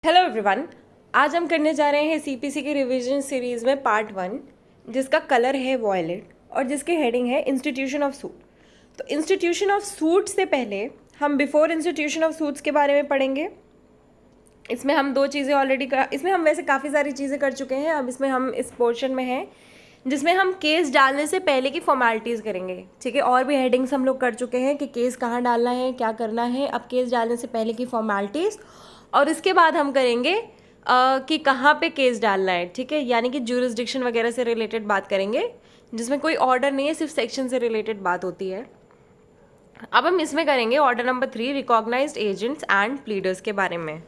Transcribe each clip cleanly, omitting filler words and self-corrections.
Hello everyone. आज हम करने जा रहे हैं सीपीसी की रिवीजन सीरीज़ में पार्ट 1, जिसका कलर है वॉयलेट और जिसकी हेडिंग है इंस्टीट्यूशन ऑफ सूट। तो इंस्टीट्यूशन ऑफ सूट से पहले हम बिफोर इंस्टीट्यूशन ऑफ सूट्स के बारे में पढ़ेंगे। इसमें हम दो चीज़ें इसमें हम वैसे काफ़ी सारी चीज़ें कर चुके हैं। अब इसमें हम इस पोर्शन में हैं जिसमें हम केस डालने से पहले की फॉर्मेलिटीज़ करेंगे। ठीक है, और भी हेडिंग्स हम लोग कर चुके हैं कि केस कहाँ डालना है, क्या करना है। अब केस डालने से पहले की फॉर्मेलिटीज़, और इसके बाद हम करेंगे कि कहाँ पे केस डालना है। ठीक है, यानी कि ज्यूरिसडिक्शन वगैरह से रिलेटेड बात करेंगे, जिसमें कोई ऑर्डर नहीं है, सिर्फ सेक्शन से रिलेटेड बात होती है। अब हम इसमें करेंगे order number 3, recognised agents and pleaders के बारे में।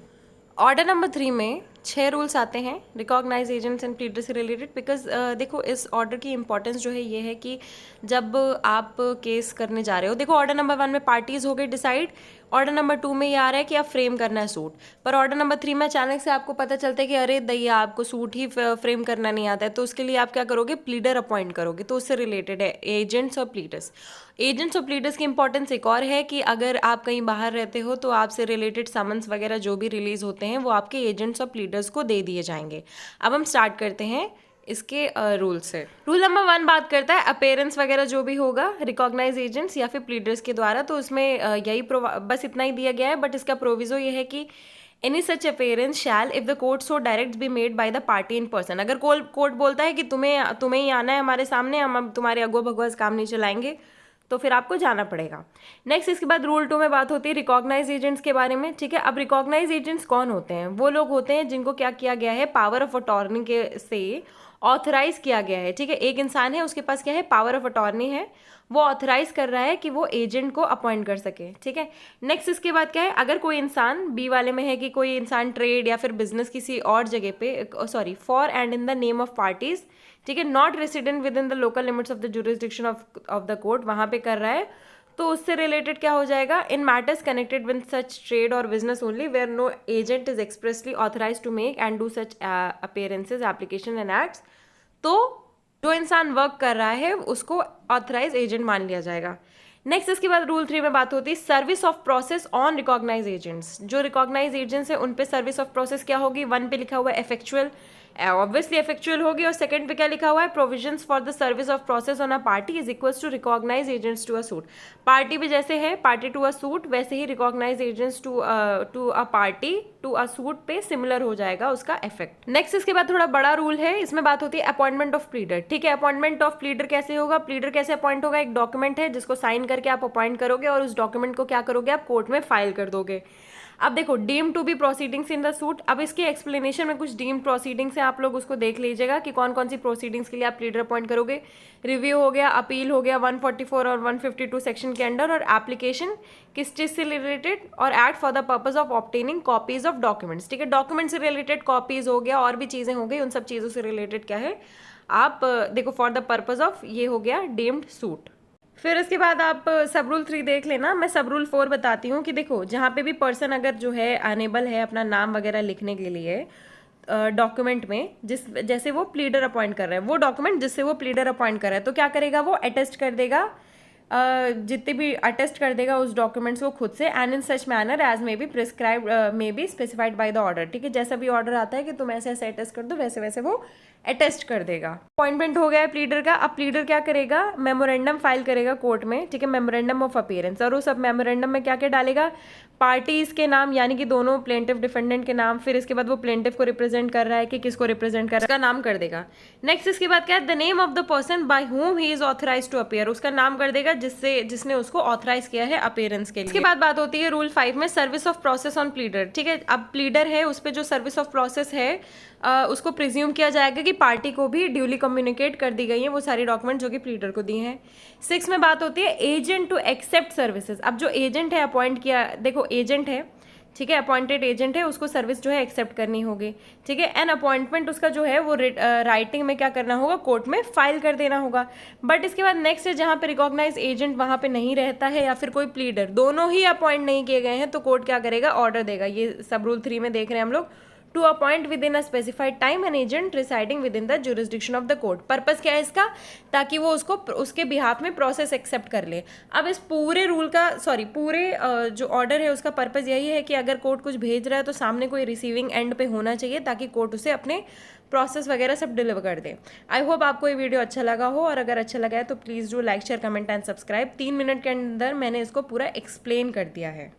ऑर्डर नंबर 3 में 6 रूल्स आते हैं रिकॉग्नाइज एजेंट्स एंड प्लीडर्स से रिलेटेड। बिकॉज देखो, इस ऑर्डर की इंपॉर्टेंस जो है ये है कि जब आप केस करने जा रहे हो, देखो ऑर्डर नंबर 1 में पार्टीज हो गई डिसाइड, ऑर्डर नंबर 2 में ये आ रहा है कि आप फ्रेम करना है सूट, पर ऑर्डर नंबर 3 में अचानक से आपको पता चलता है कि अरे दैया आपको सूट ही फ्रेम करना नहीं आता है, तो उसके लिए आप क्या करोगे, प्लीडर अपॉइंट करोगे। तो उससे रिलेटेड है एजेंट्स और प्लीडर्स। एजेंट्स और प्लीडर्स की इंपॉर्टेंस एक और है कि अगर आप कहीं बाहर रहते हो तो आपसे रिलेटेड समन्स वगैरह जो भी रिलीज होते हैं वो आपके एजेंट्स और प्लीडर्स को दे दिए जाएंगे। अब हम स्टार्ट करते हैं इसके रूल से। रूल नंबर 1 बात करता है अपेयरेंस वगैरह जो भी होगा रिकॉग्नाइज एजेंट्स या फिर प्लीडर्स के द्वारा, तो उसमें यही बस इतना ही दिया गया है। बट इसका प्रोविजो ये है कि any such appearance shall if the court so direct be made by the party in person. अगर कोर्ट बोलता है कि तुम्हें ही आना है हमारे सामने, हम अब तुम्हारे अगुआ भगवा काम नहीं चलाएंगे, तो फिर आपको जाना पड़ेगा। नेक्स्ट इसके बाद रूल 2 में बात होती है रिकॉग्नाइज एजेंट्स के बारे में। ठीक है, अब रिकॉग्नाइज एजेंट्स कौन होते हैं? वो लोग होते हैं जिनको क्या किया गया है, पावर ऑफ अटॉर्नी के से ऑथराइज किया गया है। ठीक है, एक इंसान है, उसके पास क्या है, पावर ऑफ अटॉर्नी है, वो ऑथराइज कर रहा है कि वो एजेंट को अपॉइंट कर सके। ठीक है, नेक्स्ट इसके बाद क्या है, अगर कोई इंसान बी वाले में है कि कोई इंसान ट्रेड या फिर बिजनेस किसी और जगह पे, sorry, for and in the name of parties, ठीक है, not resident with in the local limits of the jurisdiction of the court, वहाँ पे कर रहा है, तो उससे रिलेटेड क्या हो जाएगा, in matters connected with such trade और business only where no agent is expressly authorise to make and do such appearances application and acts, तो जो इंसान वर्क कर रहा है उसको ऑथराइज एजेंट मान लिया जाएगा। नेक्स्ट इसके बाद रूल 3 में बात होती है service of process on recognise agents. जो रिकॉग्नाइज एजेंट्स है उन पे सर्विस ऑफ प्रोसेस क्या होगी, 1 पे लिखा हुआ है इफेक्चुअल, ऑब्वियसली इफेक्चुअल होगी, और सेकंड पे क्या लिखा हुआ है, provisions for the service of process on a party is equals to recognise agents to a suit. Party भी जैसे है पार्टी टू अ सूट, वैसे ही recognise agents to a party to a suit पे सिमिलर हो जाएगा उसका effect. Next इसके बाद थोड़ा बड़ा रूल है, इसमें बात होती है अपॉइंटमेंट ऑफ प्लीडर। ठीक है, अपॉइंटमेंट ऑफ प्लीडर कैसे होगा, प्लीडर कैसे अपॉइंट होगा, एक डॉक्यूमेंट है जिसको साइन करके आप अपॉइंट करोगे और उस डॉक्यूमेंट को क्या करोगे, आप कोर्ट में फाइल कर दोगे। अब देखो, deem to be proceedings in the suit, अब इसके एक्सप्लेनेशन में कुछ डीम प्रोसीडिंग्स है, आप लोग उसको देख लीजिएगा कि कौन कौन सी प्रोसीडिंग्स के लिए आप प्लीडर अपॉइंट करोगे। रिव्यू हो गया, अपील हो गया 144 और 152 सेक्शन के अंडर, और एप्लीकेशन किस चीज से रिलेटेड, और act for the purpose of obtaining copies of documents. ठीक है, डॉक्यूमेंट से रिलेटेड कॉपीज हो गया, और भी चीजें हो गई, उन सब चीजों से रिलेटेड क्या है, आप देखो फॉर द पर्पज ऑफ, ये हो गया डीम्ड सूट। फिर इसके बाद आप सब रूल 3 देख लेना, मैं सब रूल 4 बताती हूँ कि देखो, जहाँ पे भी पर्सन अगर जो है अनेबल है अपना नाम वगैरह लिखने के लिए डॉक्यूमेंट में, जैसे वो प्लीडर अपॉइंट कर रहा है, वो डॉक्यूमेंट जिससे वो प्लीडर अपॉइंट कर रहा है, तो क्या करेगा, वो अटेस्ट कर देगा, जितने भी अटेस्ट कर देगा उस डॉक्यूमेंट्स को खुद से, and in such manner as may be prescribe may be specified by the order. ठीक है, जैसा भी ऑर्डर आता है कि तुम ऐसे ऐसे अटेस्ट कर दो, वैसे वैसे वो अटेस्ट कर देगा। अपॉइंटमेंट हो गया है प्लीडर का। अब प्लीडर क्या करेगा, मेमोरेंडम फाइल करेगा कोर्ट में। ठीक है, मेमोरेंडम ऑफ अपीयरेंस, और उस सब मेमोरेंडम में क्या क्या डालेगा, पार्टीज के नाम, यानी कि दोनों प्लेंटिफ डिफेंडेंट के नाम, फिर इसके बाद वो प्लेंटिफ को रिप्रेजेंट कर रहा है कि किसको रिप्रेजेंट कर रहा है, उसका नाम कर देगा। नेक्स्ट इसके बाद क्या है, the name of the person by whom he is authorise to appear, उसका नाम कर देगा जिसने उसको ऑथराइज किया है अपीयरेंस के लिए। इसके बाद बात होती है रूल 5 में service of process on pleader. ठीक है, अब प्लीडर है, उस पर जो सर्विस ऑफ प्रोसेस है उसको प्रिज्यूम किया जाएगा कि पार्टी को भी ड्यूली कम्युनिकेट कर दी गई है वो सारी डॉक्यूमेंट जो कि प्लीडर को दिए हैं। 6 में बात होती है एजेंट टू एक्सेप्ट सर्विसेज। अब जो एजेंट है अपॉइंट किया, देखो एजेंट है, ठीक है, अपॉइंटेड एजेंट है, उसको सर्विस जो है एक्सेप्ट करनी होगी। ठीक है, एन अपॉइंटमेंट उसका जो है वो राइटिंग में क्या करना होगा, कोर्ट में फाइल कर देना होगा। बट इसके बाद नेक्स्ट है, जहाँ पे रिकॉग्नाइज एजेंट वहाँ पे नहीं रहता है या फिर कोई प्लीडर, दोनों ही अपॉइंट नहीं किए गए हैं, तो कोर्ट क्या करेगा, ऑर्डर देगा। ये सब रूल 3 में देख रहे हैं हम लोग, to appoint within a specified time an agent residing within the jurisdiction of the court. Purpose क्या है इसका, ताकि वो उसको उसके बिहाफ में प्रोसेस एक्सेप्ट कर ले। अब इस पूरे रूल का पूरे जो ऑर्डर है उसका पर्पस यही है कि अगर कोर्ट कुछ भेज रहा है तो सामने कोई रिसीविंग एंड पे होना चाहिए, ताकि कोर्ट उसे अपने प्रोसेस वगैरह सब डिलीवर कर दे। आई होप आपको ये वीडियो अच्छा लगा हो, और अगर अच्छा लगा है तो please do like share comment and subscribe. 3 minute के अंदर मैंने इसको पूरा एक्सप्लेन कर दिया है।